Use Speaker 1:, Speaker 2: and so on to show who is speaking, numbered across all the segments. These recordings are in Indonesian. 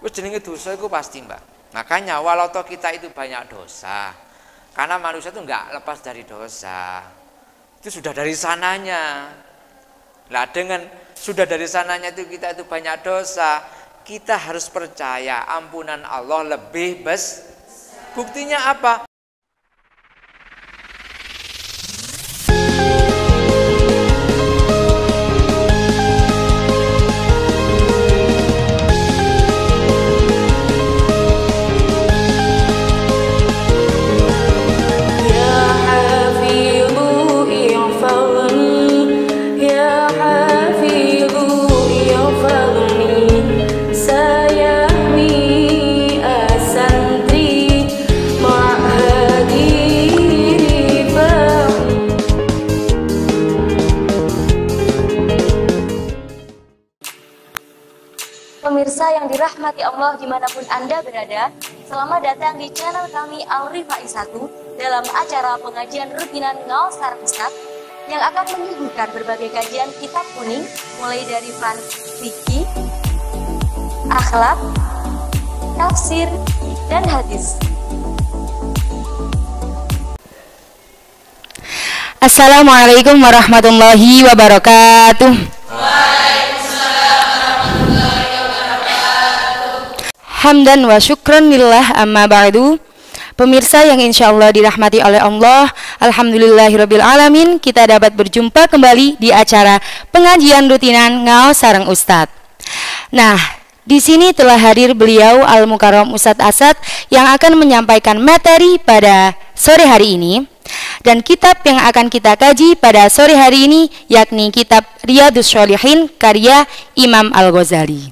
Speaker 1: Wis jenenge dosa itu pasti, Mbak. Makanya walau toh kita itu banyak dosa, karena manusia itu enggak lepas dari dosa. Itu sudah dari sananya. Nah, dengan sudah dari sananya itu kita itu banyak dosa, kita harus percaya ampunan Allah lebih besar. Buktinya apa?
Speaker 2: Pemirsa yang dirahmati Allah dimanapun Anda berada, selamat datang di channel kami Al-Rifai 1 dalam acara pengajian rutinan Ngaos Sareng Ustadz yang akan menyuguhkan berbagai kajian kitab kuning mulai dari fikih, akhlak, tafsir, dan hadis.
Speaker 3: Assalamualaikum warahmatullahi wabarakatuh. Hamdan wa syukran lillah amma ba'du. Pemirsa yang insya Allah dirahmati oleh Allah, alhamdulillahirabbil alamin, kita dapat berjumpa kembali di acara pengajian rutinan Ngaos Sareng Ustadz. Nah, di sini telah hadir beliau Al-Mukarram Ustadz Asad yang akan menyampaikan materi pada sore hari ini. Dan kitab yang akan kita kaji pada sore hari ini yakni kitab Riyadhus Shalihin karya Imam Al-Ghazali.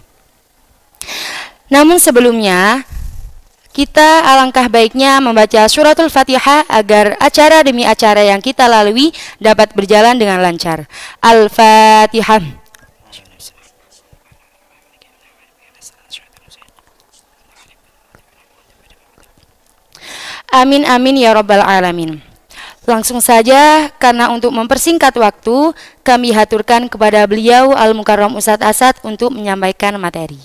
Speaker 3: Namun sebelumnya, kita alangkah baiknya membaca suratul Fatihah agar acara demi acara yang kita lalui dapat berjalan dengan lancar. Al-Fatihah. Amin amin ya rabbal alamin. Langsung saja, karena untuk mempersingkat waktu, kami haturkan kepada beliau Al-Mukarram Ustadz Asad untuk menyampaikan materi.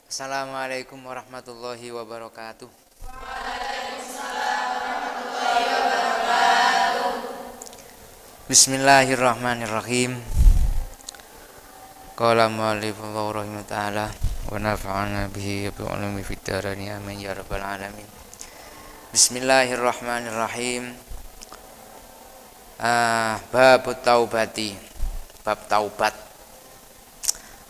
Speaker 1: Assalamualaikum warahmatullahi wabarakatuh. Bismillahirrahmanirrahim. Qala mu'allifullahu rahimahullah ta'ala wa nafa'ana bihi wa bi'ulumi fid darain amin ya rabbal alamin. Bismillahirrahmanirrahim. Bab taubati, bab taubat.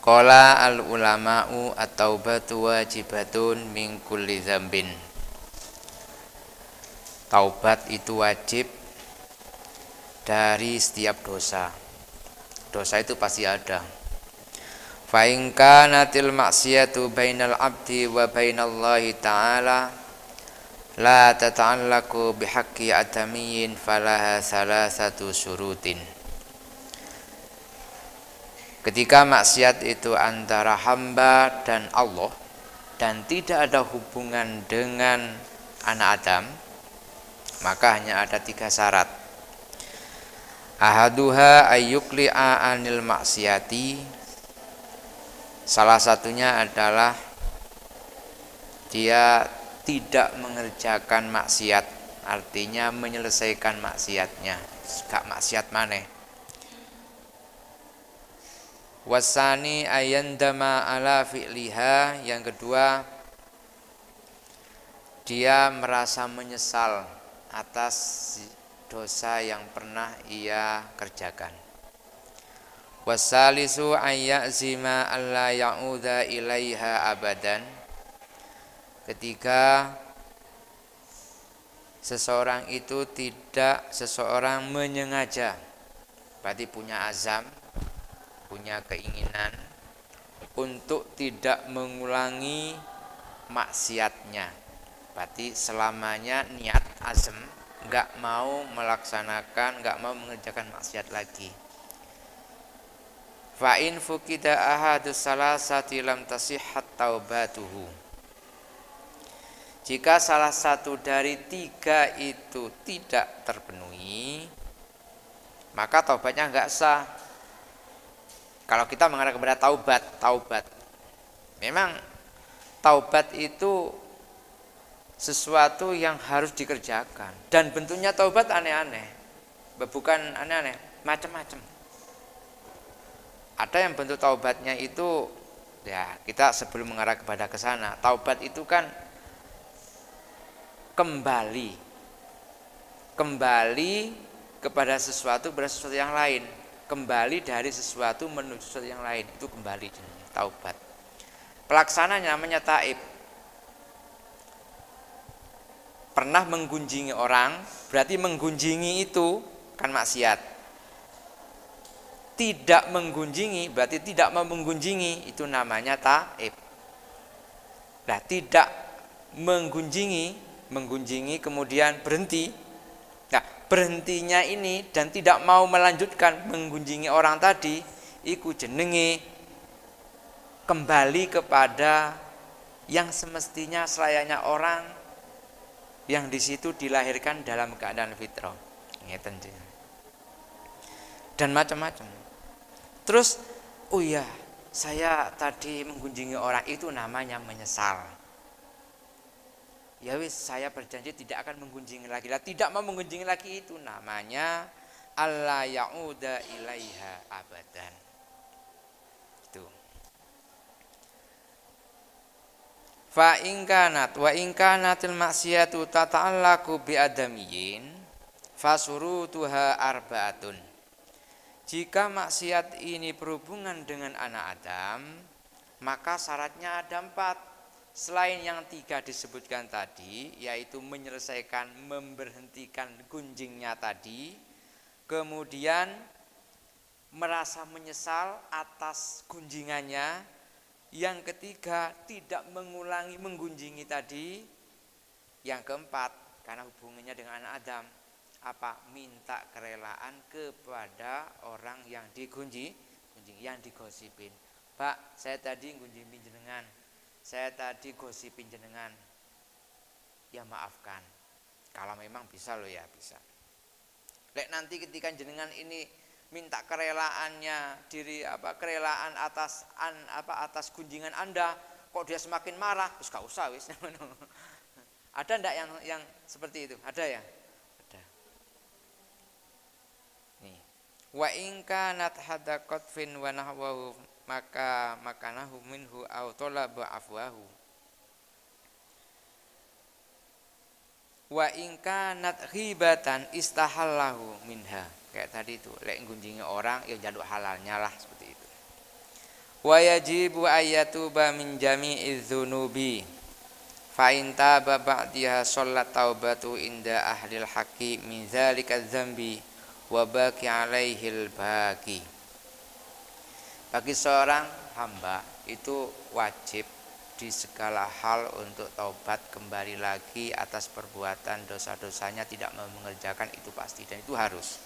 Speaker 1: Qala al ulama'u at-taubatu wajibatun min kulli dzambin. Taubat itu wajib dari setiap dosa. Dosa itu pasti ada. Fa in kanatil maksiyatu bainal abdi wa bainallahi ta'ala la tata'allaqu bihaqqi adamiyyin falaha salasatu syurutin. Ketika maksiat itu antara hamba dan Allah dan tidak ada hubungan dengan anak Adam, maka hanya ada 3 syarat. Ahaduha ayyukli'a anil maksiati. Salah satunya adalah dia tidak mengerjakan maksiat, artinya menyelesaikan maksiatnya, gak maksiat maneh. Wasani ayandama ala fi'liha. Yang kedua, dia merasa menyesal atas dosa yang pernah ia kerjakan. Wasalisu ayyazima alla ya'udha ilaiha abadan. Ketiga, seseorang itu seseorang menyengaja, berarti punya azam, punya keinginan untuk tidak mengulangi maksiatnya. Berarti selamanya niat azam, enggak mau melaksanakan, enggak mau mengerjakan maksiat lagi. Fa in fuqida ahadus salasati lam tasihhat taubatuhu. Jika salah satu dari 3 itu tidak terpenuhi, maka taubatnya enggak sah. Kalau kita mengarah kepada taubat, Memang taubat itu sesuatu yang harus dikerjakan, dan bentuknya taubat aneh-aneh, bukan aneh-aneh, macam-macam. Ada yang bentuk taubatnya itu, ya kita sebelum mengarah kepada ke sana, taubat itu kan kembali kepada sesuatu yang lain, kembali dari sesuatu menuju sesuatu yang lain, itu kembali taubat. Pelaksananya namanya taib. Pernah menggunjingi orang, berarti menggunjingi itu kan maksiat. Tidak menggunjingi berarti tidak mau menggunjingi, itu namanya taib. Nah, tidak menggunjingi kemudian berhenti. Nah, berhentinya ini dan tidak mau melanjutkan menggunjingi orang tadi, iku jenenge kembali kepada yang semestinya selayaknya orang yang di situ dilahirkan dalam keadaan fitrah. Dan macam-macam. Terus, oh iya, saya tadi menggunjingi orang, itu namanya menyesal. Ya wis, saya berjanji tidak akan menggunjingi lagi. Tidak mau menggunjingi lagi, itu namanya alla ya'uda ilaiha abadan. Itu. Fa in kanat wa in kanatil maksiyatu tata'allaqu bi adamiyin fasurutuha arbaatun. Jika maksiat ini berhubungan dengan anak Adam, maka syaratnya ada 4. Selain yang 3 disebutkan tadi, yaitu menyelesaikan, memberhentikan gunjingnya tadi, kemudian merasa menyesal atas gunjingannya. Yang ketiga, tidak mengulangi menggunjingi tadi. Yang keempat, karena hubungannya dengan anak Adam, apa? Minta kerelaan kepada orang yang digunjing, yang digosipin. Pak, saya tadi gunjingin jenengan, saya tadi gosipin jenengan. Ya maafkan. Kalau memang bisa loh ya, bisa. Lek nanti ketika jenengan ini minta kerelaannya kerelaan atas gunjingan Anda, kok dia semakin marah, terus gak usah wis. Ada ndak yang seperti itu? Ada ya? Ada. Nih. Wa in kanat hadda qatfin wa nahwahu maka makanahu minhu aw talaba afwahu. Wa in kanat ghibatan istahallahu minha. Kayak tadi itu, lek gunjingi orang ya jaluk halalnya lah, seperti itu. Wa yajibu ayyatuba min jami'iz dzunubi fa in taba ba'daha shallat taubatu inda ahlil haqqi min dzalika dzambi wa baqi alaihil baqi. Bagi seorang hamba itu wajib di segala hal untuk taubat, kembali lagi atas perbuatan dosa-dosanya, tidak mengerjakan, itu pasti dan itu harus.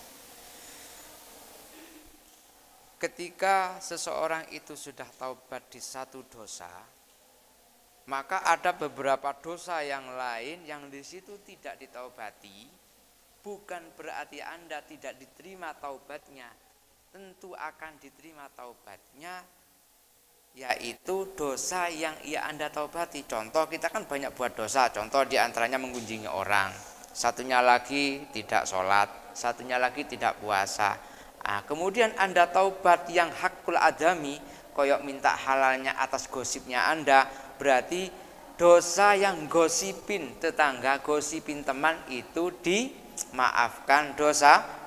Speaker 1: Ketika seseorang itu sudah taubat di satu dosa, maka ada beberapa dosa yang lain yang di situ tidak ditaubati. Bukan berarti Anda tidak diterima taubatnya, tentu akan diterima taubatnya, yaitu dosa yang Anda taubati. Contoh, kita kan banyak buat dosa, contoh diantaranya menggunjingi orang, satunya lagi tidak sholat, satunya lagi tidak puasa. Nah, kemudian Anda taubat yang hakul adami, koyok minta halalnya atas gosipnya Anda, berarti dosa yang gosipin tetangga, gosipin teman itu dimaafkan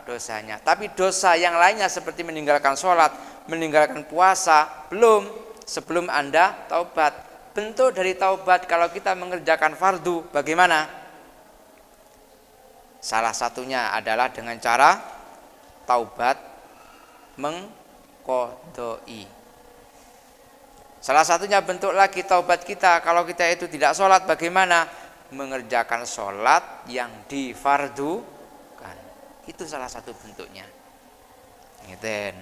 Speaker 1: dosanya. Tapi dosa yang lainnya seperti meninggalkan sholat, meninggalkan puasa, belum, sebelum Anda taubat. Bentuk dari taubat kalau kita mengerjakan fardu bagaimana? Salah satunya adalah dengan cara taubat mengqodoi. Salah satunya bentuk lagi taubat kita, kalau kita itu tidak sholat bagaimana? Mengerjakan sholat yang difardukan. Itu salah satu bentuknya. Ngeten.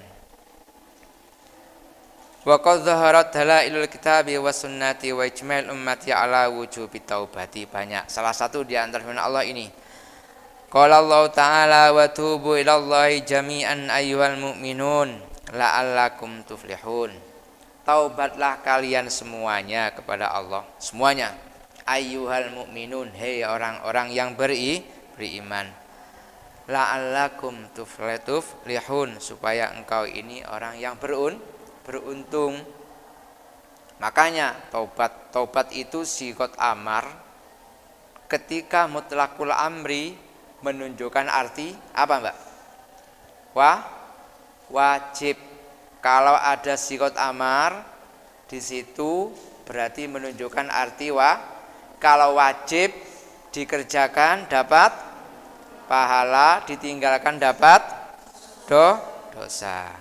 Speaker 1: Wa qad dhaharat dalailul kitabi was sunnati wa ijma'il ummati ala wujubi taubati. Banyak. Salah satu di antara firman Allah ini. Qala Allah Ta'ala wa tubu ilallahi jami'an ayyuhal mu'minun la'allakum tuflihun. taubatlah kalian semuanya kepada Allah, semuanya. Ayyuhal mu'minun, hei orang-orang yang beriman. La'allakum tuflihun, supaya engkau ini orang yang beruntung. Makanya taubat itu sigot amar ketika mutlakul amri menunjukkan arti apa, Mbak? Wajib. Kalau ada sigot amar di situ berarti menunjukkan arti kalau wajib dikerjakan dapat pahala, ditinggalkan dapat dosa.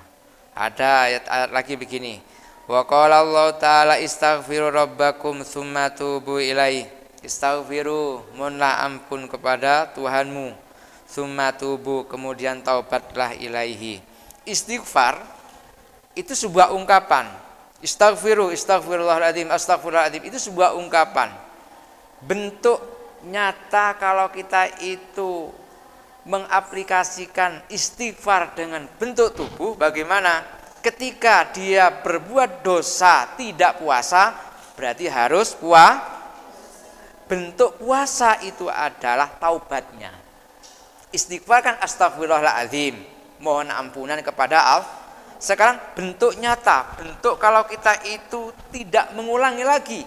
Speaker 1: Ada ayat lagi begini. Wa qala Allah ta'ala istaghfiru rabbakum tsumma tubu ilaihi. Istaghfiru, mohonlah ampun kepada Tuhanmu. Tsumma tubu, kemudian taubatlah ilaihi. Istighfar itu sebuah ungkapan. Istaghfiru, astaghfirullahaladzim, astaghfirullahaladzim, itu sebuah ungkapan. Bentuk nyata kalau kita itu mengaplikasikan istighfar dengan bentuk tubuh, bagaimana? Ketika dia berbuat dosa tidak puasa, berarti harus bentuk puasa itu adalah taubatnya. Istighfar kan astaghfirullahaladzim, mohon ampunan kepada Allah. Sekarang bentuk nyata, bentuk kalau kita itu tidak mengulangi lagi.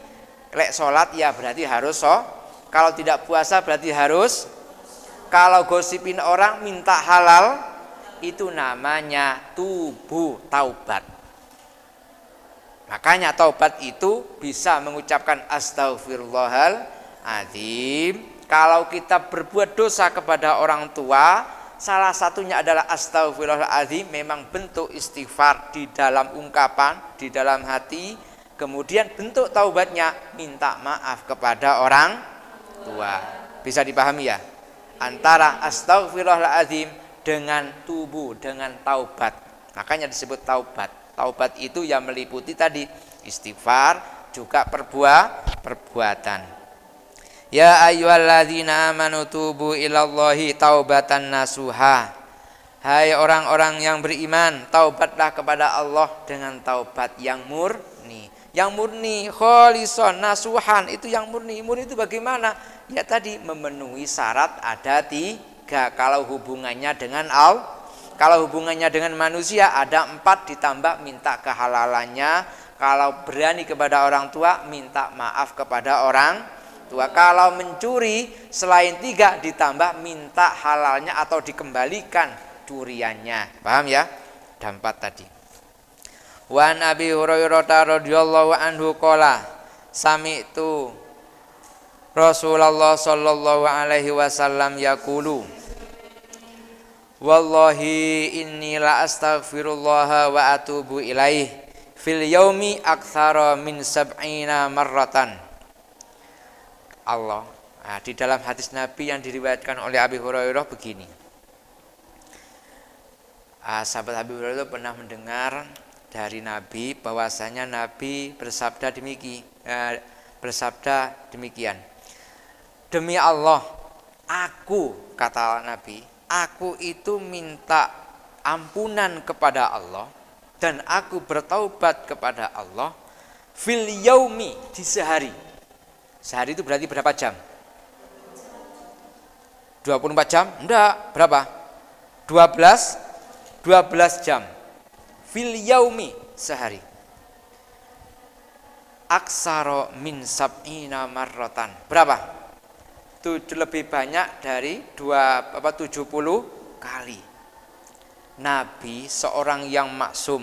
Speaker 1: Lek sholat ya berarti harus kalau tidak puasa berarti harus. Kalau gosipin orang minta halal, itu namanya tubuh, taubat. Makanya taubat itu bisa mengucapkan astaghfirullahaladzim. Kalau kita berbuat dosa kepada orang tua, salah satunya adalah astaghfirullahaladzim, memang bentuk istighfar di dalam ungkapan, di dalam hati. Kemudian bentuk taubatnya minta maaf kepada orang tua. Bisa dipahami ya? Antara astaghfirullahaladzim dengan tubuh, dengan taubat. Makanya disebut taubat. Taubat itu yang meliputi tadi istighfar, juga perbuatan. Ya ayyuhalladzina amanu tubu ilallahi taubatan nasuha. Hai orang-orang yang beriman, taubatlah kepada Allah dengan taubat yang murni. Yang murni, kholison, nasuhan, itu yang murni. Murni itu bagaimana? Ya tadi memenuhi syarat ada 3. Kalau hubungannya dengan Allah, kalau hubungannya dengan manusia ada 4 ditambah minta kehalalannya. Kalau berani kepada orang tua minta maaf kepada orang tua. Kalau mencuri selain 3 ditambah minta halalnya atau dikembalikan curiannya. Paham ya? Ada 4 tadi. Wa Nabi Hurairah radhiyallahu anhu qala sami'tu Rasulullah sallallahu alaihi wasallam yaqulu wallahi inni la astaghfirullah wa atubu ilaih fil yaumi aktsara min sab'ina marratan. Allah, di dalam hadis Nabi yang diriwayatkan oleh Abi Hurairah begini. Sahabat Abi Hurairah pernah mendengar dari Nabi bahwasanya Nabi bersabda demikian. Demi Allah, aku, kata Nabi, aku itu minta ampunan kepada Allah dan aku bertaubat kepada Allah fil yaumi, di sehari. Sehari itu berarti berapa jam? 24 jam? Enggak, berapa? 12 jam. Fil yaumi, sehari. Aksaro min sab'ina marrotan. Berapa? Lebih banyak dari 70 kali. Nabi seorang yang maksum,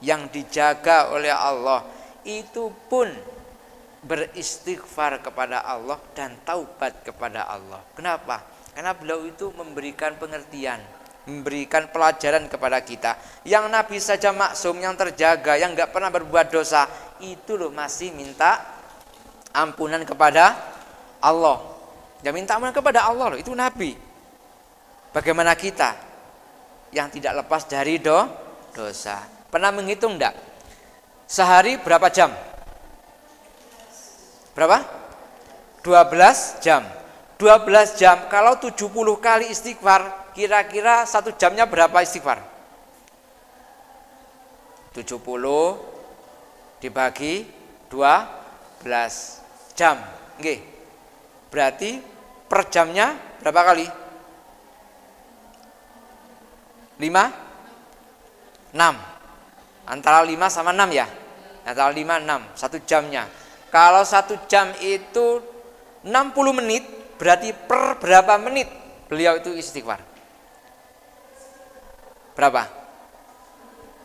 Speaker 1: yang dijaga oleh Allah, itu pun beristighfar kepada Allah dan taubat kepada Allah. Kenapa? Karena beliau itu memberikan pengertian, memberikan pelajaran kepada kita. Yang Nabi saja maksum, yang terjaga, yang enggak pernah berbuat dosa, itu loh masih minta ampunan kepada Allah. Yang minta ampunan kepada Allah loh, itu Nabi. Bagaimana kita yang tidak lepas dari dosa? Pernah menghitung enggak? Sehari berapa jam? Berapa? 12 jam. 12 jam, kalau 70 kali istighfar, kira-kira 1 jamnya berapa istighfar? 70 dibagi 12 jam. Nggih. Berarti per jamnya berapa kali? 5? 6. Antara 5 sama 6 ya. Antara 5 6, 1 jamnya. Kalau 1 jam itu 60 menit, berarti per berapa menit beliau itu istighfar? Berapa?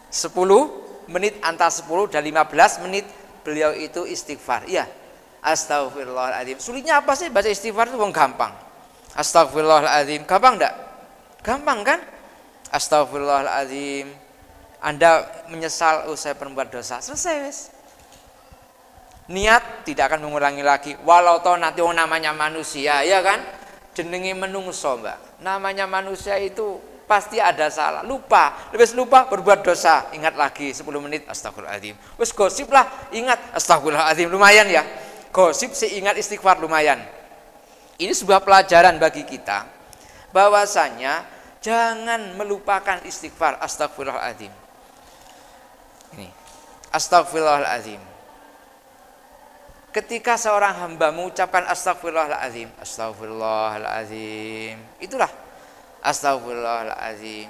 Speaker 1: 10 menit, antara 10 dan 15 menit beliau itu istighfar. Iya. Astagfirullahaladzim. Sulitnya apa sih baca istighfar itu? Wong gampang. Astagfirullahaladzim. Gampang enggak? Gampang kan? Astagfirullahaladzim. Anda menyesal usai berbuat dosa. Selesai wes. Niat tidak akan mengulangi lagi. Walau toh nanti namanya manusia, ya kan? Jenenge menungso, Mbak. Namanya manusia itu pasti ada salah, lupa, lebih lupa berbuat dosa, ingat lagi 10 menit astagfirullahaladzim. Wes gosip lah, ingat astagfirullahaladzim, lumayan ya. Gosip seingat istighfar lumayan. Ini sebuah pelajaran bagi kita bahwasanya jangan melupakan istighfar astagfirullahaladzim. Ini astagfirullahaladzim. Ketika seorang hamba mengucapkan astagfirullahaladzim, astagfirullahaladzim, itulah astagfirullahaladzim.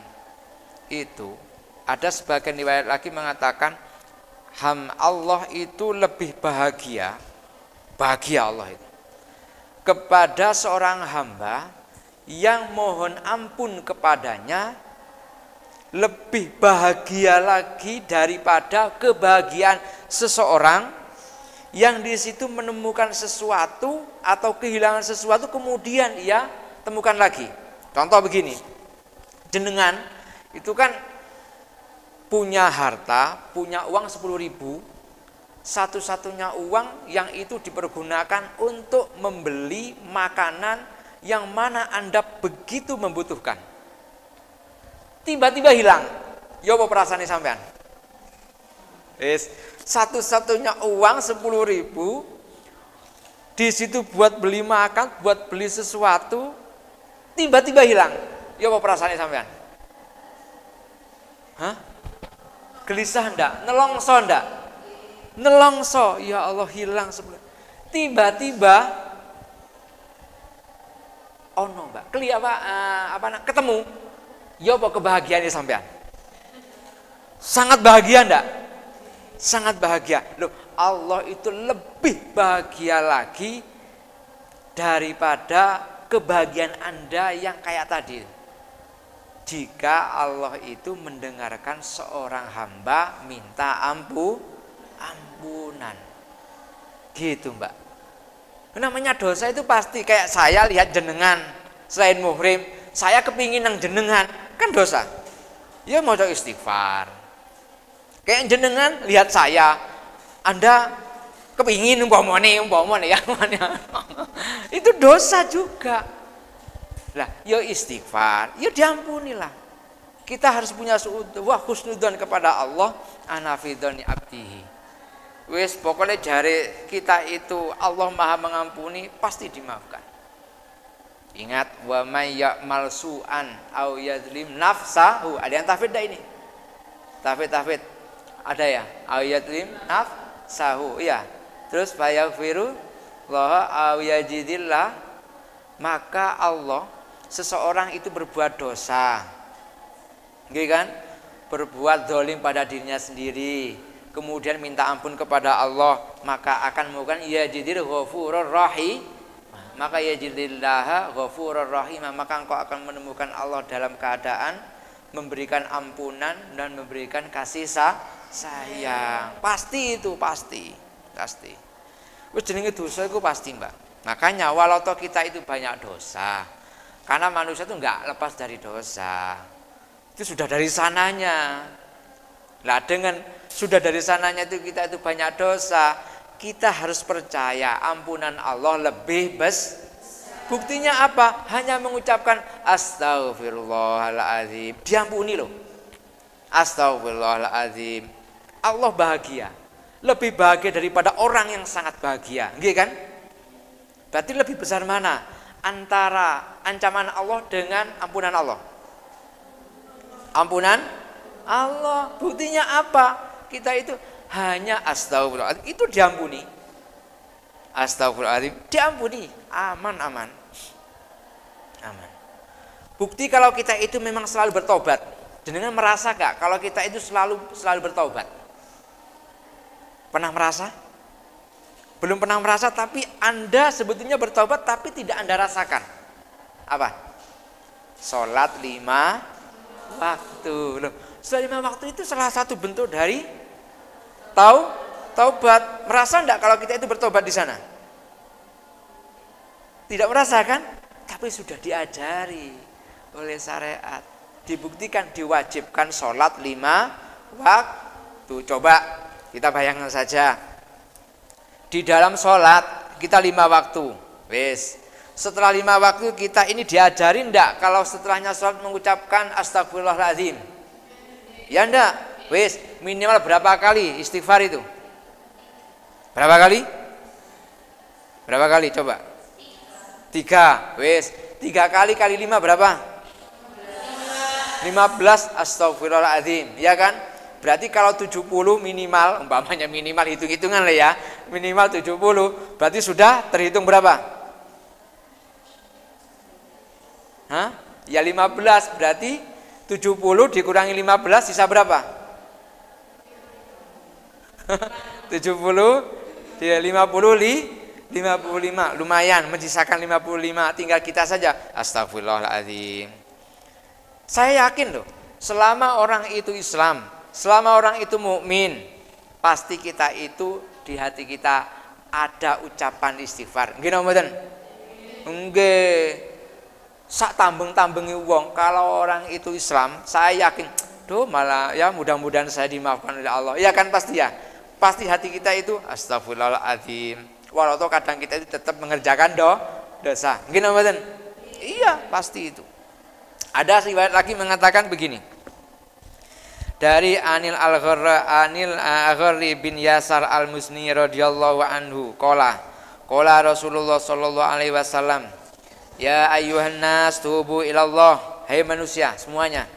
Speaker 1: Itu ada sebagian riwayat lagi mengatakan Allah itu lebih bahagia Allah itu kepada seorang hamba yang mohon ampun kepadanya, lebih bahagia lagi daripada kebahagiaan seseorang yang di situ menemukan sesuatu atau kehilangan sesuatu kemudian ia temukan lagi. Contoh begini, jenengan itu kan punya harta, punya uang 10.000, satu-satunya uang yang itu dipergunakan untuk membeli makanan yang mana Anda begitu membutuhkan. Tiba-tiba hilang. Ya apa perasaannya sampean? Satu-satunya uang 10.000 di situ buat beli makan, buat beli sesuatu, tiba-tiba hilang. Ya apa perasaannya sampean? Hah? Gelisah ndak? Nelongso ndak? Nelongso, ya Allah hilang sebelah. Tiba-tiba ono Mbak, ketemu. Ya apa kebahagiaannya sampean? Sangat bahagia ndak? Sangat bahagia. Loh, Allah itu lebih bahagia lagi daripada kebahagiaan Anda yang kayak tadi. Jika Allah itu mendengarkan seorang hamba minta ampunan. Gitu, Mbak. Namanya dosa itu pasti kayak saya lihat jenengan selain muhrim, saya kepingin nang jenengan, kan dosa. Ya mau istighfar. Kayak jenengan lihat saya, Anda kepingin umpamane ya. Itu dosa juga. Lah, yo istighfar, yo diampunilah. Kita harus punya husnudzon kepada Allah, ana fi dzanni abdihi. Wis pokoknya jare kita itu Allah Maha mengampuni, pasti dimaafkan. Ingat, wa may ya'mal su'an aw yadzlim nafsahu. Ada yang tahfidz ini? Tahfidz. Ada ya? Aw yadzlim nafsahu. Iya. Terus fayaghfiru Allah aw yajidillah, maka Allah, seseorang itu berbuat dosa, gitu kan? Berbuat zalim pada dirinya sendiri, kemudian minta ampun kepada Allah, maka akan melakukan yajidil ghafurur rahim, maka yajidillah ghafurur rahim, maka engkau akan menemukan Allah dalam keadaan memberikan ampunan dan memberikan kasih sayang. Pasti itu, pasti. Wis jenenge dosa itu pasti, Mbak. Makanya walau toh kita itu banyak dosa, karena manusia itu enggak lepas dari dosa. Itu sudah dari sananya. Lah dengan sudah dari sananya itu kita itu banyak dosa, kita harus percaya ampunan Allah lebih buktinya apa? Hanya mengucapkan astagfirullahaladzim, diampuni loh. Astagfirullahaladzim. Allah bahagia, lebih bahagia daripada orang yang sangat bahagia, gitu kan? Berarti lebih besar mana antara ancaman Allah dengan ampunan Allah? Ampunan Allah. Buktinya apa? Kita itu hanya astagfirullahaladzim itu diampuni. Astagfirullahaladzim diampuni, aman. Bukti kalau kita itu memang selalu bertobat. Jenengan merasa gak kalau kita itu selalu bertobat? Pernah merasa? Belum pernah merasa, tapi Anda sebetulnya bertobat tapi tidak Anda rasakan. Apa? Sholat 5 waktu. Loh, sholat 5 waktu itu salah satu bentuk dari taubat. Merasa enggak kalau kita itu bertobat di sana? Tidak merasakan, tapi sudah diajari oleh syariat. Dibuktikan, diwajibkan sholat 5 waktu. Coba kita bayangkan saja, di dalam sholat kita 5 waktu. Wes, setelah 5 waktu kita ini diajarin enggak kalau setelahnya sholat mengucapkan astagfirullahaladzim? Ya enggak? Wes, minimal berapa kali istighfar itu? Berapa kali? Berapa kali coba? 3. Wes, 3 kali 5 berapa? 15 astagfirullahaladzim, ya kan? Berarti kalau 70 minimal, umpamanya minimal hitung-hitungan lah ya, minimal 70, berarti sudah terhitung berapa? Hah? Ya 15, berarti 70 dikurangi 15 sisa berapa? 70 dia 55, lumayan menyisakan 55, tinggal kita saja astagfirullahaladzim. Saya yakin loh, selama orang itu Islam, selama orang itu mukmin, pasti kita itu di hati kita ada ucapan istighfar. Nggih napa mboten? Nggih. Sak tambeng-tambengi wong kalau orang itu Islam, saya yakin, duh malah ya mudah-mudahan saya dimaafkan oleh Allah. Ya kan pasti ya. Pasti hati kita itu astagfirullahaladzim. Walau kadang kita itu tetap mengerjakan dosa. Nggih napa mboten? Iya, pasti itu. Ada riwayat lagi mengatakan begini. Dari Anil Al-Gharri bin Yasar Al-Musni radhiyallahu anhu qala Rasulullah sallallahu alaihi wasallam, ya ayyuhan nas tubu ilallah, hai manusia semuanya,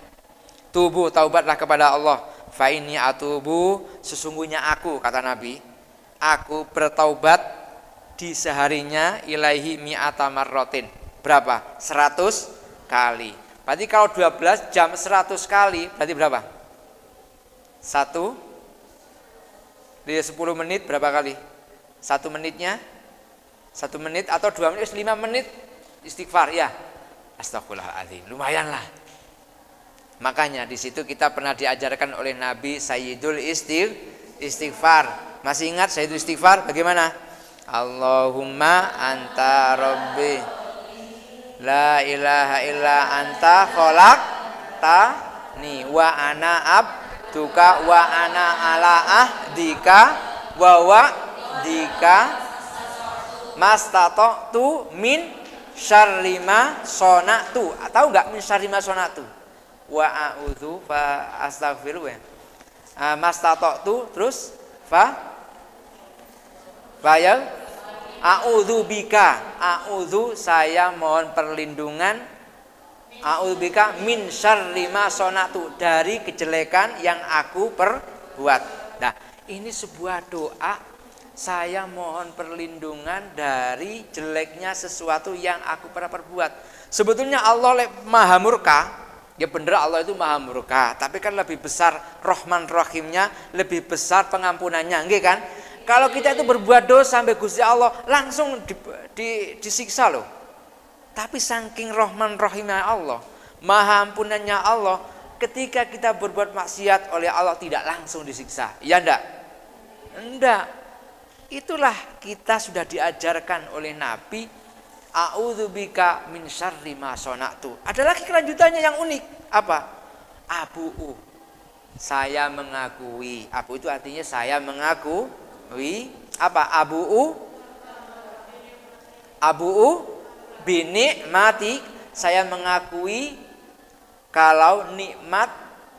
Speaker 1: tubu, taubatlah kepada Allah. Fa inni atubu, sesungguhnya aku, kata Nabi, aku bertaubat di seharinya ilaihi mi'ata marratin. Berapa? 100 kali. Berarti kalau 12 jam 100 kali, berarti berapa? 1 di 10 menit berapa kali? 1 menitnya 1 menit atau 2 menit, 5 menit istighfar ya. Astagfirullahaladzim, lumayan lah. Makanya di situ kita pernah diajarkan oleh Nabi Sayyidul Istighfar. Masih ingat Sayyidul Istighfar bagaimana? Allahumma anta rabbi la ilaha illa anta khalaqtani wa ana abduka wa ana ala ahdika wa wa'dika mastata'tu min syarri ma sona'tu. Tahu enggak min syarri ma sona'tu? Wa a'udzu fa astaghfiru ya. Mastata'tu terus fa bayal a'udzu bika, a'udzu saya mohon perlindungan, a'udzu bika min syarri ma sonatu, dari kejelekan yang aku perbuat. Nah, ini sebuah doa, saya mohon perlindungan dari jeleknya sesuatu yang aku pernah perbuat. Sebetulnya Allah maha murka, ya bener Allah itu maha murka, tapi kan lebih besar Rahman Rahimnya, lebih besar pengampunannya, nggih kan? Kalau kita itu berbuat dosa sampai Gusti Allah langsung disiksa loh. Tapi saking Rahman Rahimnya Allah, maha ampunannya Allah, ketika kita berbuat maksiat oleh Allah tidak langsung disiksa. Ya enggak? Enggak. Itulah kita sudah diajarkan oleh Nabi, a'udzubika min syarri ma sona'tu. Ada lagi kelanjutannya yang unik. Apa? Abu'u. Saya mengakui. Abu itu artinya saya mengakui. Apa? Abu'u binikmati, saya mengakui kalau nikmat,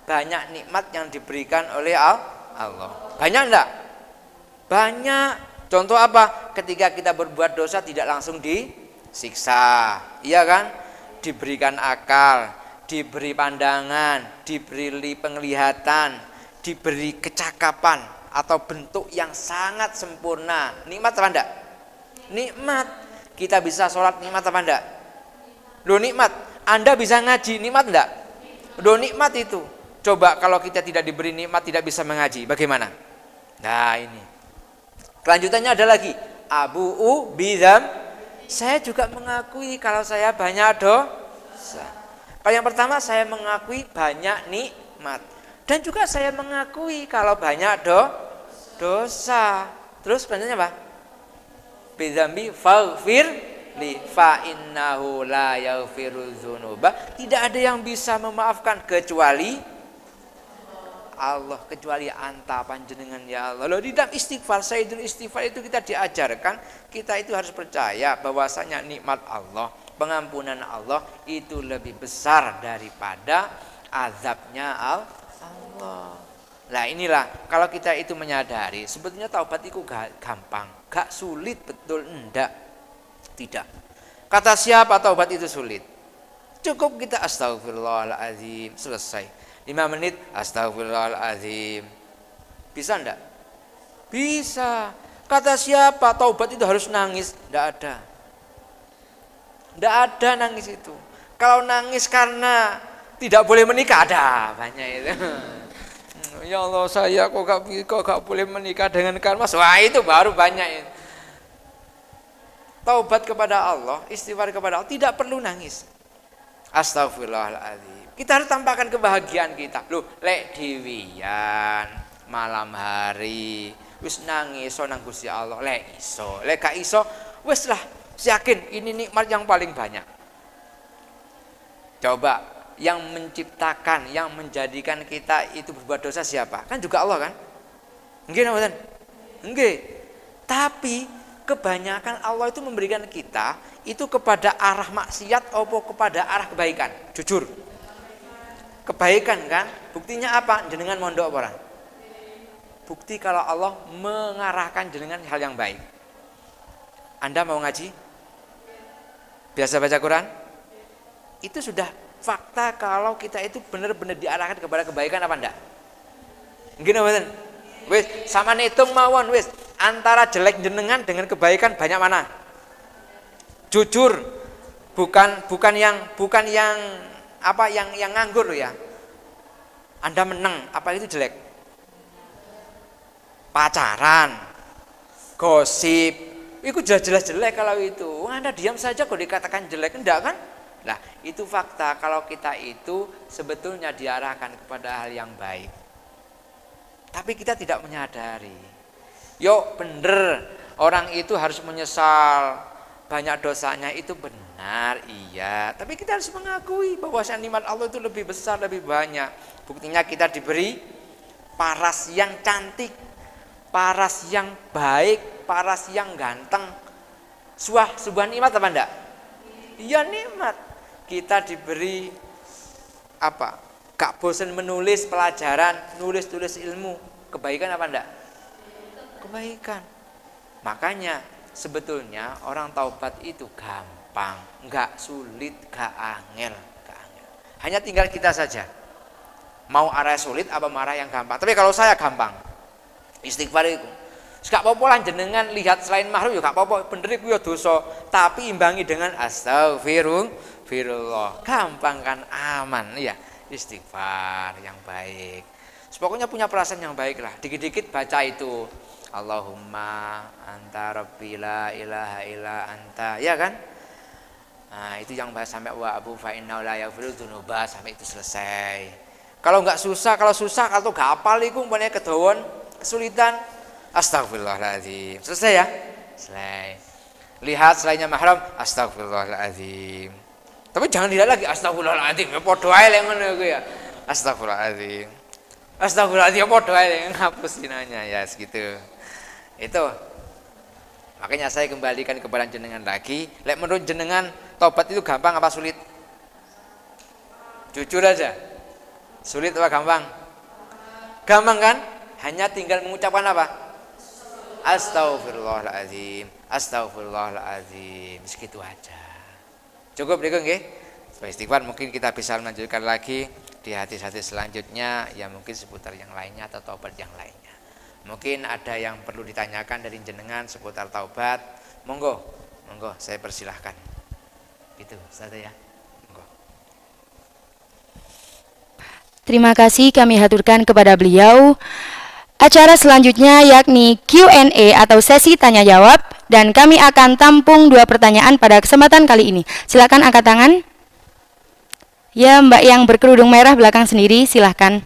Speaker 1: banyak nikmat yang diberikan oleh Allah. Banyak enggak? Banyak. Contoh apa? Ketika kita berbuat dosa tidak langsung disiksa, iya kan? Diberikan akal, diberi pandangan, diberi penglihatan, diberi kecakapan. atau bentuk yang sangat sempurna. Nikmat apa enggak? Nikmat. Kita bisa sholat, nikmat apa enggak? Loh, nikmat. Anda bisa ngaji, nikmat enggak? Loh, nikmat itu. Coba kalau kita tidak diberi nikmat, tidak bisa mengaji, bagaimana? Nah, ini. Kelanjutannya ada lagi. Abu'u bidam. Saya juga mengakui kalau saya banyak dosa. Kalau yang pertama, saya mengakui banyak nikmat. Dan juga saya mengakui kalau banyak dosa. Terus selanjutnya apa? Bidzambi faghfir li fa innahu la yaghfiru dzunuba. Tidak ada yang bisa memaafkan kecuali Allah, kecuali anta panjenengan ya Allah. Loh, di dalam istighfar, sayyidul istighfar itu kita diajarkan, kita itu harus percaya bahwasanya nikmat Allah, pengampunan Allah itu lebih besar daripada azabnya Allah. Nah, inilah kalau kita itu menyadari, sebetulnya taubat itu gampang, gak sulit, betul enggak? Tidak. Kata siapa taubat itu sulit? Cukup kita astagfirullahaladzim, selesai. 5 menit astagfirullahaladzim. Bisa enggak? Bisa. Kata siapa taubat itu harus nangis? Enggak ada. Enggak ada nangis itu. Kalau nangis karena tidak boleh menikah, ada banyak itu. Ya Allah, saya kok gak boleh menikah dengan karmas. Wah, itu baru banyak itu. Taubat kepada Allah, istighfar kepada Allah, tidak perlu nangis. Astagfirullahaladzim. Kita harus tampakkan kebahagiaan kita. Loh, lek diwian malam hari wis nangis nang Gusti Allah, lek iso, lek gak iso wis lah, yakin ini nikmat yang paling banyak. Coba yang menciptakan, yang menjadikan kita itu berbuat dosa siapa? Kan juga Allah kan? Nggih napa? Nggih. Tapi kebanyakan Allah itu memberikan kita itu kepada arah maksiat atau kepada arah kebaikan. Jujur. Kebaikan kan? Buktinya apa? Jenengan mondok apa orang? Bukti kalau Allah mengarahkan jenengan hal yang baik. Anda mau ngaji? Biasa baca Quran? Itu sudah fakta kalau kita itu benar-benar diarahkan kepada kebaikan apa enggak? Gini betul. Wis, sama nitung mawon wis. Antara jelek jenengan dengan kebaikan banyak mana? Jujur. Bukan yang apa yang nganggur ya. Anda menang, apa itu jelek? Pacaran, gosip, itu jelas-jelas jelek kalau itu. Anda diam saja kok dikatakan jelek, enggak kan? Nah, itu fakta kalau kita itu sebetulnya diarahkan kepada hal yang baik. Tapi kita tidak menyadari. Yuk, bener, orang itu harus menyesal. Banyak dosanya itu benar, iya. Tapi kita harus mengakui bahwa nikmat Allah itu lebih besar, lebih banyak. Buktinya kita diberi paras yang cantik, paras yang baik, paras yang ganteng. Sebuah nikmat apa enggak? Iya, nikmat. Kita diberi apa? Gak bosan menulis pelajaran, nulis ilmu. Kebaikan apa enggak? Kebaikan. Makanya sebetulnya orang taubat itu gampang, enggak sulit, enggak angel. Hanya tinggal kita saja. Mau arah sulit apa marah yang gampang. Tapi kalau saya gampang. Istighfar itu. Gak apa-apa lah jenengan lihat selain mahrum ya gak apa-apa, bener iku ya dosa, tapi imbangi dengan astagfirullah. Gampang kan, aman ya. Istighfar yang baik. Pokoknya punya perasaan yang baik lah. Dikit-dikit baca itu. Allahumma anta rabbi la ilaha illa anta, ya kan? Nah, itu yang bahas sampai wa abu fa inna la yaghfiru dzunuba, sampai itu selesai. Kalau enggak susah, kalau enggak hafal iku umpamanya kedawon, kesulitan, astagfirullahaladzim. Selesai ya? Selesai. Lihat selainnya mahram, astagfirullahaladzim. Tapi jangan lihat lagi astagfirullahaladzim, ya padha ae lek ngono iku ya. Astagfirullahaladzim. Astagfirullahaladzim, ya padha ae ngapus dinanya ya segitu. Itu makanya saya kembalikan kepada jenengan lagi. Lek menurut jenengan tobat itu gampang apa sulit? Jujur aja, sulit apa gampang? Gampang kan? Hanya tinggal mengucapkan apa? Astagfirullahaladzim, astagfirullahaladzim, segitu aja. Cukup deh nggih. Istighfar mungkin kita bisa melanjutkan lagi di hadis-hadis selanjutnya, ya mungkin seputar yang lainnya atau tobat yang lainnya. Mungkin ada yang perlu ditanyakan dari jenengan seputar taubat. Monggo, monggo saya persilahkan. Gitu, Ustaz ya. Monggo.
Speaker 3: Terima kasih kami haturkan kepada beliau. Acara selanjutnya yakni Q&A atau sesi tanya jawab, dan kami akan tampung 2 pertanyaan pada kesempatan kali ini. Silakan angkat tangan. Ya, Mbak yang berkerudung merah belakang sendiri, silahkan.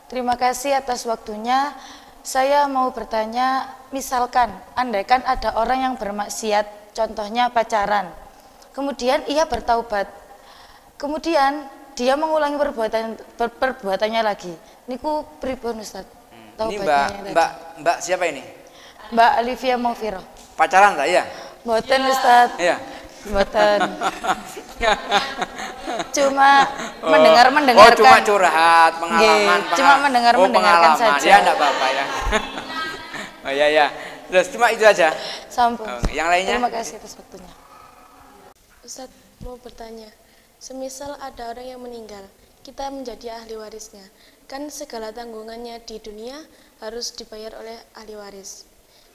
Speaker 4: Terima kasih atas waktunya. Saya mau bertanya, misalkan andaikan ada orang yang bermaksiat, contohnya pacaran, kemudian ia bertaubat, kemudian dia mengulangi perbuatannya lagi. Niku pripun Ustaz?
Speaker 1: Ini Mbak siapa ini?
Speaker 4: Mbak Alivia Maufiro.
Speaker 1: Pacaran tak ya?
Speaker 4: Mboten Ustaz.
Speaker 1: Iya.
Speaker 4: Mboten. Cuma mendengarkan.
Speaker 1: Oh, cuma curhat, pengalaman.
Speaker 4: Cuma mendengarkan saja.
Speaker 1: Ya enggak apa-apa ya. Oh iya ya. Terus cuma itu aja.
Speaker 4: Sampun.
Speaker 1: Yang lainnya?
Speaker 4: Terima kasih atas waktunya.
Speaker 5: Ustaz mau bertanya, semisal ada orang yang meninggal, kita menjadi ahli warisnya, kan segala tanggungannya di dunia harus dibayar oleh ahli waris.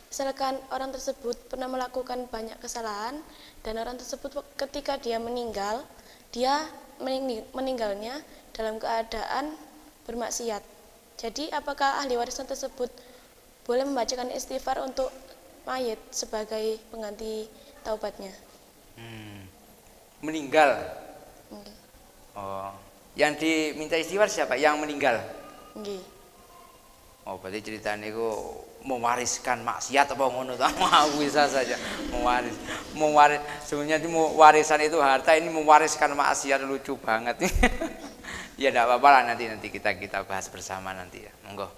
Speaker 5: Misalkan orang tersebut pernah melakukan banyak kesalahan dan orang tersebut ketika dia meninggal, dia meninggalnya dalam keadaan bermaksiat. Jadi apakah ahli warisnya tersebut boleh membacakan istighfar untuk mayit sebagai pengganti taubatnya?
Speaker 1: Meninggal.
Speaker 5: Okay.
Speaker 1: Oh, yang diminta istighfar siapa? Yang meninggal.
Speaker 5: Okay.
Speaker 1: Oh, berarti ceritanya itu mewariskan maksiat apa ngono ta? Bisa saja mewaris. Sebenarnya itu warisan itu harta, ini mewariskan maksiat, lucu banget. Ya enggak apa-apa lah, nanti kita bahas bersama nanti ya. Monggo.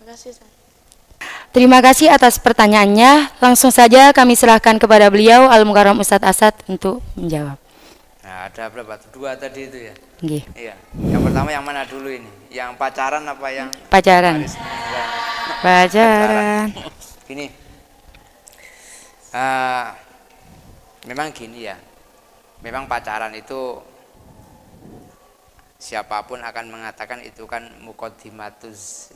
Speaker 5: Terima kasih, Ustaz.
Speaker 3: Terima kasih atas pertanyaannya. Langsung saja kami serahkan kepada beliau Al-Mukarram Ustadz Asad untuk menjawab.
Speaker 1: Nah, ada berapa? 2 tadi itu ya?
Speaker 3: Nggih.
Speaker 1: Iya. Yang pertama yang mana dulu ini? Yang pacaran apa yang
Speaker 3: Pacaran. Pacaran.
Speaker 1: Gini. Memang gini ya. Memang pacaran itu siapapun akan mengatakan itu kan muqaddimatuz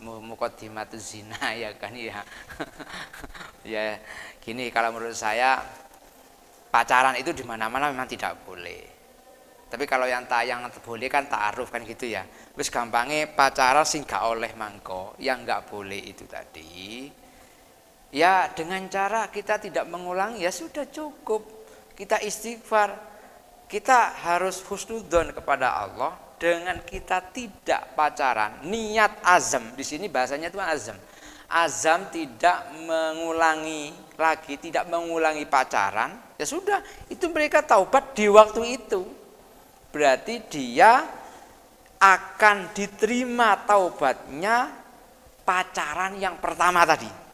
Speaker 1: zina ya kan ya. Ya, gini, kalau menurut saya pacaran itu di mana-mana memang tidak boleh. Tapi kalau yang boleh kan ta'aruf kan gitu ya. Wis gampangnya pacaran sing gak oleh mangko, yang gak boleh itu tadi. Ya dengan cara kita tidak mengulang ya sudah cukup. Kita istighfar. Kita harus husnudzon kepada Allah dengan kita tidak pacaran. Niat azam, di sini bahasanya itu azam. Azam tidak mengulangi lagi, tidak mengulangi pacaran. Ya sudah, itu mereka taubat di waktu itu. Berarti dia akan diterima taubatnya pacaran yang pertama tadi.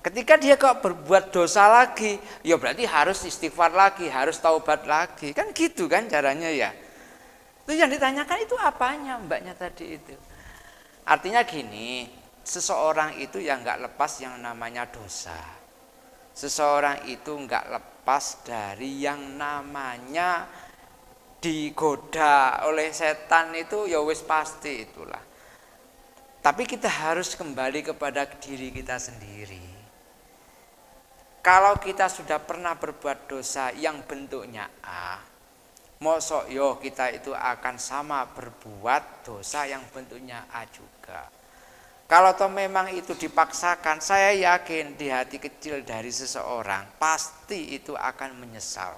Speaker 1: Ketika dia kok berbuat dosa lagi, ya berarti harus istighfar lagi, harus taubat lagi. Kan gitu kan caranya ya. Itu yang ditanyakan itu apanya mbaknya tadi itu. Artinya gini, seseorang itu yang nggak lepas yang namanya dosa. Seseorang itu nggak lepas dari yang namanya digoda oleh setan itu ya wis pasti itulah. Tapi kita harus kembali kepada diri kita sendiri. Kalau kita sudah pernah berbuat dosa yang bentuknya A, mosok yo kita itu akan sama berbuat dosa yang bentuknya A juga. Kalau toh memang itu dipaksakan, saya yakin di hati kecil dari seseorang pasti itu akan menyesal.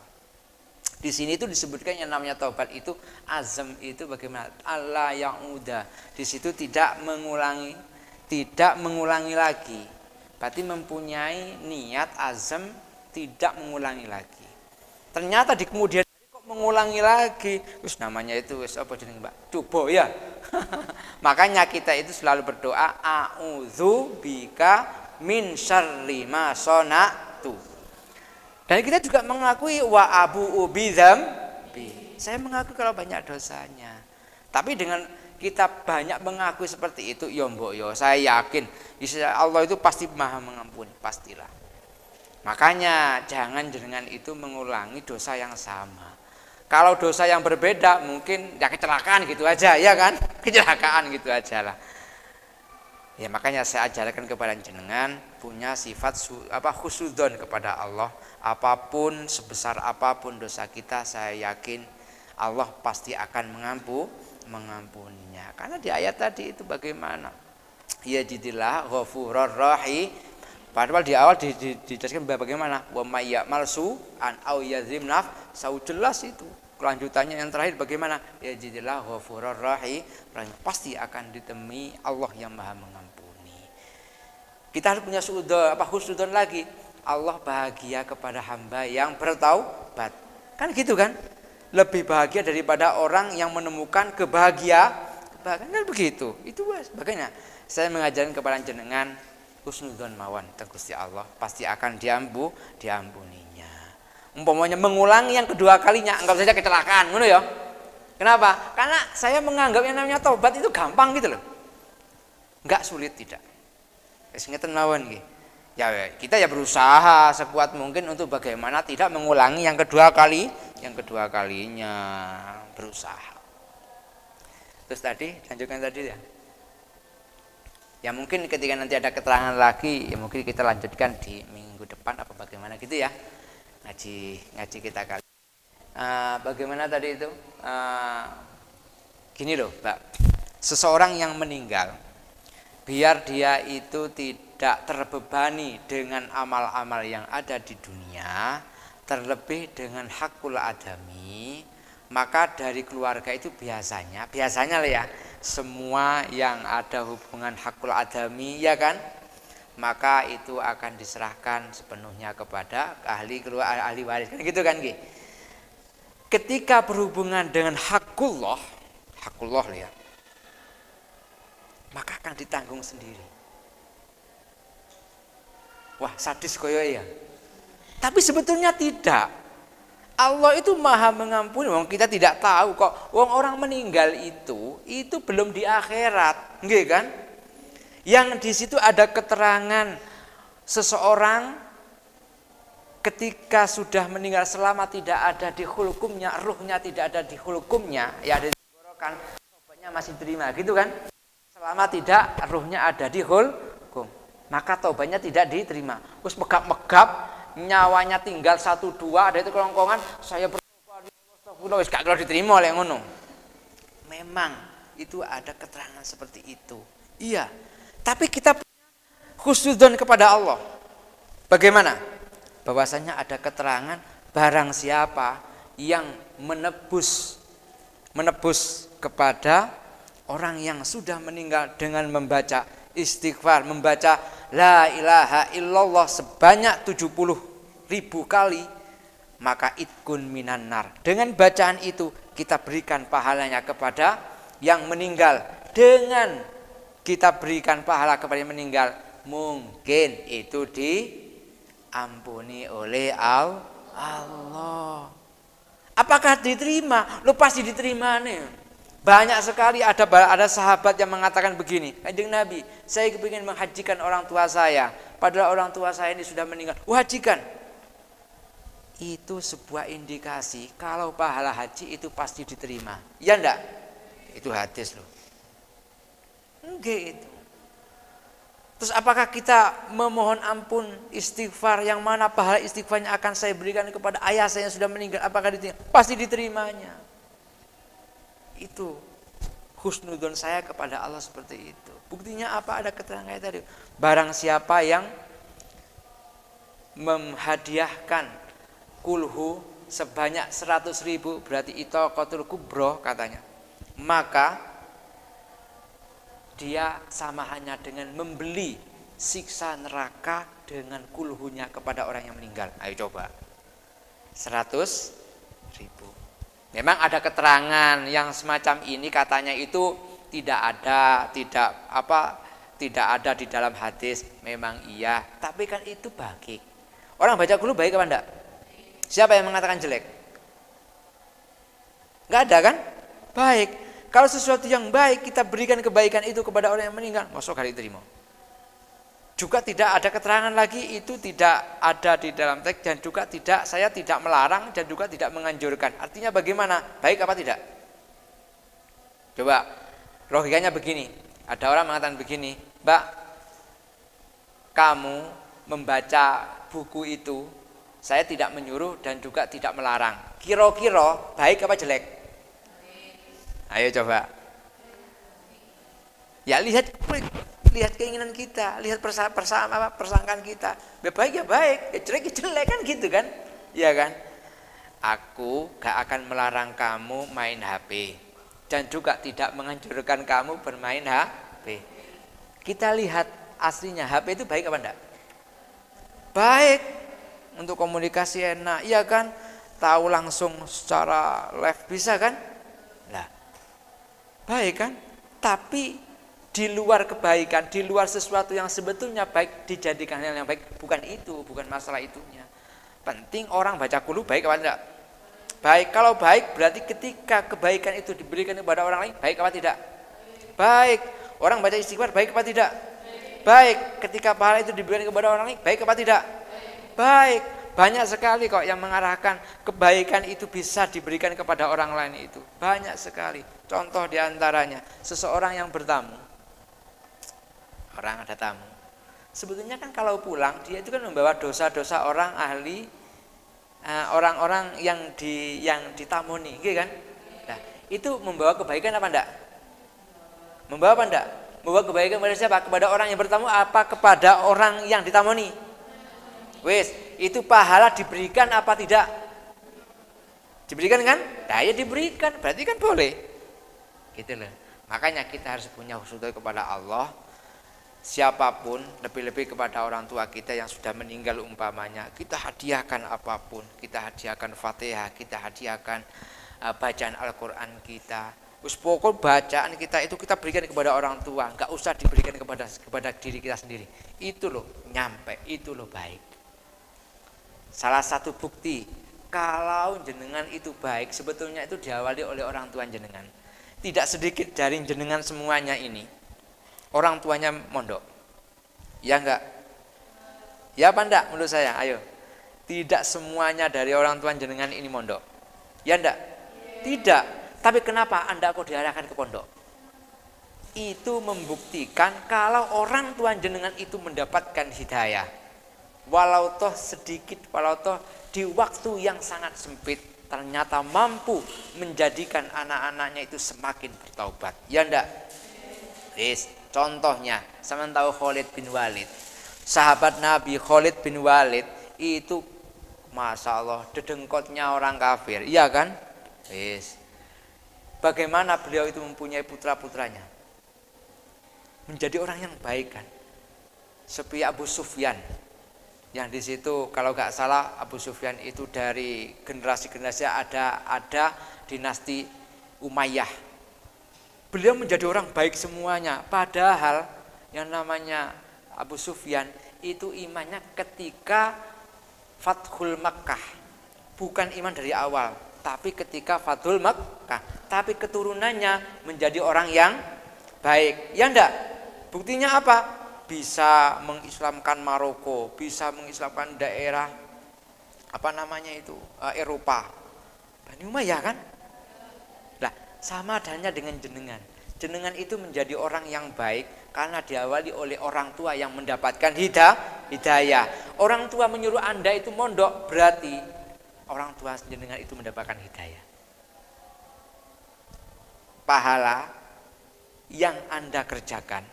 Speaker 1: Di sini itu disebutkan yang namanya taubat itu azam itu bagaimana? Allah yang udah. Di situ tidak mengulangi lagi. Berarti mempunyai niat azam tidak mengulangi lagi. Ternyata di kemudian kok mengulangi lagi. Wis namanya itu wis apa jeneng Mbak? Coba ya. Makanya kita itu selalu berdoa a'udzu bika min syarri ma sana'tu. Dan kita juga mengakui wa abu ubizam. Saya mengaku kalau banyak dosanya. Tapi dengan kita banyak mengakui seperti itu, ya mbok yo, saya yakin Allah itu pasti maha mengampuni, pastilah. Makanya jangan jenengan itu mengulangi dosa yang sama. Kalau dosa yang berbeda mungkin ya kecelakaan gitu aja, ya kan? Kecelakaan gitu aja lah. Ya makanya saya ajarkan kepada jenengan punya sifat husnudzon kepada Allah. Apapun sebesar apapun dosa kita, saya yakin Allah pasti akan mengampuninya. Karena di ayat tadi itu bagaimana? Ya jadilah ghafurur rahim. Padahal di awal dijelaskan bagaimana? Wa may ya'mal su'an aw yazlim nafsahu, jelas itu. Kelanjutannya yang terakhir bagaimana? Ya jadilah ghafurur rahim. Pasti akan ditemui Allah yang Maha mengampuni. Kita harus punya husnudzon lagi. Allah bahagia kepada hamba yang bertaubat. Kan gitu kan? Lebih bahagia daripada orang yang menemukan kebahagiaan. Kan begitu. Itu sebagainya. Saya mengajarkan kepada jenengan husnudzon mawon teng Gusti Allah, pasti akan diampuninya. Umpamanya mengulangi yang kedua kalinya, anggap saja kecelakaan, ngono ya. Kenapa? Karena saya menganggap yang namanya taubat itu gampang gitu loh. Enggak sulit, tidak. Wis ngeten mawon nggih. Ya kita ya berusaha sekuat mungkin untuk bagaimana tidak mengulangi yang kedua kalinya, berusaha. Terus tadi lanjutkan tadi ya. Ya mungkin ketika nanti ada keterangan lagi, ya mungkin kita lanjutkan di minggu depan apa bagaimana gitu ya, ngaji kita kali. Bagaimana tadi itu? Gini loh, Mbak. Seseorang yang meninggal, biar dia itu tidak terbebani dengan amal-amal yang ada di dunia, terlebih dengan hakul adami, maka dari keluarga itu biasanya lah ya, semua yang ada hubungan hakul adami ya kan, maka itu akan diserahkan sepenuhnya kepada ahli waris kan gitu kan Ki. Ketika berhubungan dengan hakullah ya, maka akan ditanggung sendiri. Wah, sadis koyo ya. Tapi sebetulnya tidak. Allah itu Maha mengampuni. Wong kita tidak tahu kok. Wong orang meninggal itu belum di akhirat, nggih kan? Yang di situ ada keterangan seseorang ketika sudah meninggal selama tidak ada di hulkumnya, ruhnya tidak ada di hulkumnya, ya ada di tenggorokan, tobatnya masih terima, gitu kan? Selama tidak ruhnya ada di hulkum, maka tobatnya tidak diterima. Terus megap-megap, nyawanya tinggal 1-2, ada itu kelongkongan, saya bertobat, astagfirullah, wis gak kalau diterima oleh ngono. Memang itu ada keterangan seperti itu. Iya. Tapi kita punya husnudzon kepada Allah. Bagaimana? Bahwasanya ada keterangan barang siapa yang menebus kepada orang yang sudah meninggal dengan membaca istighfar, membaca la ilaha illallah sebanyak 70.000 kali, maka itkun minan nar. Dengan bacaan itu kita berikan pahalanya kepada yang meninggal. Dengan kita berikan pahala kepada yang meninggal, mungkin itu diampuni oleh Allah. Apakah diterima? Lu pasti diterima nih. Banyak sekali ada sahabat yang mengatakan begini, Kanjeng Nabi, saya ingin menghajikan orang tua saya, padahal orang tua saya ini sudah meninggal. Hajikan. Itu sebuah indikasi kalau pahala haji itu pasti diterima. Ya enggak? Itu hadis loh. Enggak itu. Terus apakah kita memohon ampun istighfar yang mana pahala istighfarnya akan saya berikan kepada ayah saya yang sudah meninggal? Apakah diterima? Pasti diterimanya. Itu husnudzon saya kepada Allah seperti itu. Buktinya apa? Ada keterangan kayak tadi. Barang siapa yang menghadiahkan kulhu sebanyak 100.000, berarti itaqatul kubro katanya, maka dia sama hanya dengan membeli siksa neraka dengan kulhunya kepada orang yang meninggal. Ayo coba 100.000. Memang ada keterangan yang semacam ini, katanya itu tidak ada di dalam hadis. Memang iya, tapi kan itu baik. Orang baca kulhu baik apa enggak? Siapa yang mengatakan jelek? Enggak ada kan? Baik. Kalau sesuatu yang baik kita berikan kebaikan itu kepada orang yang meninggal, masuk hari terima. Juga tidak ada keterangan lagi, itu tidak ada di dalam teks, dan juga saya tidak melarang dan juga tidak menganjurkan. Artinya bagaimana? Baik apa tidak? Coba logikanya begini. Ada orang mengatakan begini, Mbak, kamu membaca buku itu, saya tidak menyuruh dan juga tidak melarang. Kira-kira baik apa jelek? Ayo coba. Ya lihat keinginan kita, lihat persangkaan kita. Baik ya baik, ya jelek ya jelek kan gitu kan? Iya kan? Aku gak akan melarang kamu main HP dan juga tidak menganjurkan kamu bermain HP. Kita lihat aslinya HP itu baik apa enggak? Baik, untuk komunikasi enak, iya kan? Tahu langsung secara live bisa kan? Nah, baik kan? Tapi di luar kebaikan, di luar sesuatu yang sebetulnya baik dijadikan hal yang baik, bukan itu, bukan masalah itunya. Penting orang baca qul baik apa enggak? Baik, kalau baik berarti ketika kebaikan itu diberikan kepada orang lain, baik apa tidak? Baik. Orang baca istighfar baik apa tidak? Baik. Ketika pahala itu diberikan kepada orang lain, baik apa tidak? Baik. Banyak sekali kok yang mengarahkan kebaikan itu bisa diberikan kepada orang lain itu. Banyak sekali. Contoh diantaranya, seseorang yang bertamu. Orang ada tamu. Sebetulnya kan kalau pulang dia itu kan membawa dosa-dosa orang ahli, orang-orang yang ditamoni, gitu kan? Nah, itu membawa kebaikan apa enggak? Membawa apa enggak? Membawa kebaikan kepada siapa? Kepada orang yang bertamu apa kepada orang yang ditamoni? Wes, itu pahala diberikan apa tidak? Diberikan kan? Nah, ya diberikan, berarti kan boleh. Gitu loh. Makanya kita harus punya husnuzon kepada Allah. Siapapun, lebih-lebih kepada orang tua kita yang sudah meninggal umpamanya, kita hadiahkan apapun, kita hadiahkan Fatihah, kita hadiahkan bacaan Al-Quran kita. Us pokok bacaan kita itu kita berikan kepada orang tua, nggak usah diberikan kepada diri kita sendiri. Itu loh nyampe, itu loh baik. Salah satu bukti kalau jenengan itu baik, sebetulnya itu diawali oleh orang tua jenengan. Tidak sedikit dari jenengan semuanya ini orang tuanya mondok, ya enggak? Ya apa enggak menurut saya? Ayo, tidak semuanya dari orang tua jenengan ini mondok, ya enggak? Tidak. Tapi kenapa Anda kok diarahkan ke pondok? Itu membuktikan kalau orang tua jenengan itu mendapatkan hidayah, walau toh sedikit, walau toh di waktu yang sangat sempit, ternyata mampu menjadikan anak-anaknya itu semakin bertaubat, ya enggak? Yes. Contohnya, sama tahu Khalid bin Walid, sahabat Nabi Khalid bin Walid itu, masya Allah, dedengkotnya orang kafir, iya kan? Yes. Bagaimana beliau itu mempunyai putra-putranya menjadi orang yang baik kan? Seperti Abu Sufyan, yang di situ kalau nggak salah Abu Sufyan itu dari generasi-generasi ada dinasti Umayyah. Beliau menjadi orang baik semuanya, padahal yang namanya Abu Sufyan itu imannya ketika Fathul Makkah, bukan iman dari awal, tapi ketika Fathul Makkah, tapi keturunannya menjadi orang yang baik, ya enggak? Buktinya apa? Bisa mengislamkan Maroko, bisa mengislamkan daerah apa namanya itu Eropa, Bani Umayyah kan? Sama adanya dengan jenengan. Jenengan itu menjadi orang yang baik karena diawali oleh orang tua yang mendapatkan hidayah. Orang tua menyuruh Anda itu mondok, berarti orang tua jenengan itu mendapatkan hidayah. Pahala yang Anda kerjakan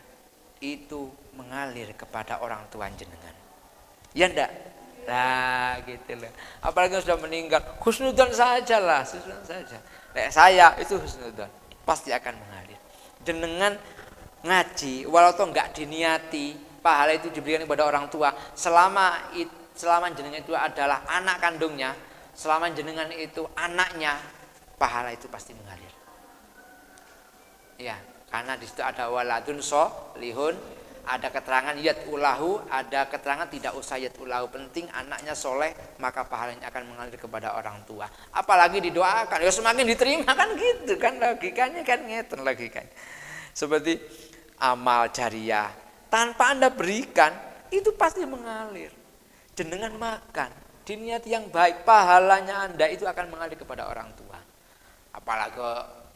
Speaker 1: itu mengalir kepada orang tua jenengan. Ya enggak? Nah gitu loh. Apalagi sudah meninggal, husnudzon saja lah, husnudzon saja. Saya itu husnudzon pasti akan mengalir. Jenengan ngaji walau toh enggak diniati, pahala itu diberikan kepada orang tua, selama jenengan itu adalah anak kandungnya, selama jenengan itu anaknya, pahala itu pasti mengalir. Ya, karena di situ ada waladun sholihun, ada keterangan yad'ulahu, ada keterangan tidak usah yad'ulahu, penting anaknya soleh maka pahalanya akan mengalir kepada orang tua. Apalagi didoakan, ya semakin diterima kan gitu kan, logikanya kan ngeten logikanya. Seperti amal jariah, tanpa Anda berikan itu pasti mengalir. Jenengan makan diniat yang baik, pahalanya Anda itu akan mengalir kepada orang tua. Apalagi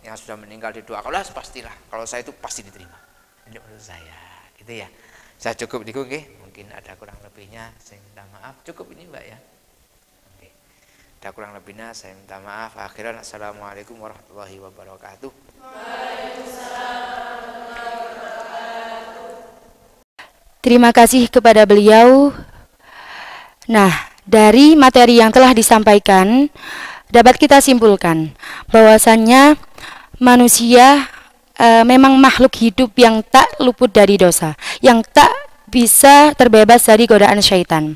Speaker 1: yang sudah meninggal didoakan, pastilah kalau saya itu pasti diterima. Ini menurut saya. Gitu ya. Saya cukup niku nggih, mungkin ada kurang lebihnya saya minta maaf. Cukup ini Mbak ya. Oke. Ada kurang lebihnya saya minta maaf. Akhiran assalamualaikum warahmatullahi wabarakatuh.
Speaker 3: Terima kasih kepada beliau. Nah, dari materi yang telah disampaikan dapat kita simpulkan bahwasannya manusia memang makhluk hidup yang tak luput dari dosa, yang tak bisa terbebas dari godaan syaitan.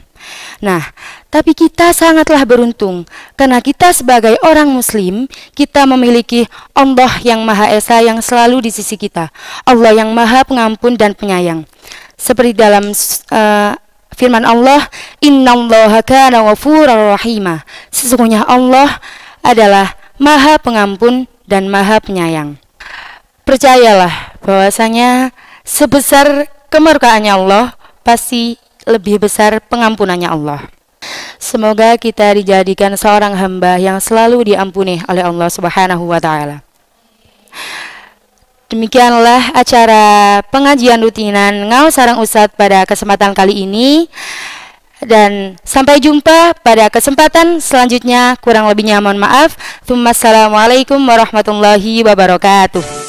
Speaker 3: Nah, tapi kita sangatlah beruntung karena kita sebagai orang muslim, kita memiliki Allah yang Maha Esa yang selalu di sisi kita, Allah yang Maha Pengampun dan Penyayang. Seperti dalam firman Allah, innallaha kana ghafurur rahima. Sesungguhnya Allah adalah Maha Pengampun dan Maha Penyayang. Percayalah bahwasanya sebesar kemurkaannya Allah, pasti lebih besar pengampunannya Allah. Semoga kita dijadikan seorang hamba yang selalu diampuni oleh Allah Subhanahu wa taala. Demikianlah acara pengajian rutinan Ngaos Sareng Ustadz pada kesempatan kali ini. Dan sampai jumpa pada kesempatan selanjutnya. Kurang lebihnya mohon maaf. Assalamualaikum warahmatullahi wabarakatuh.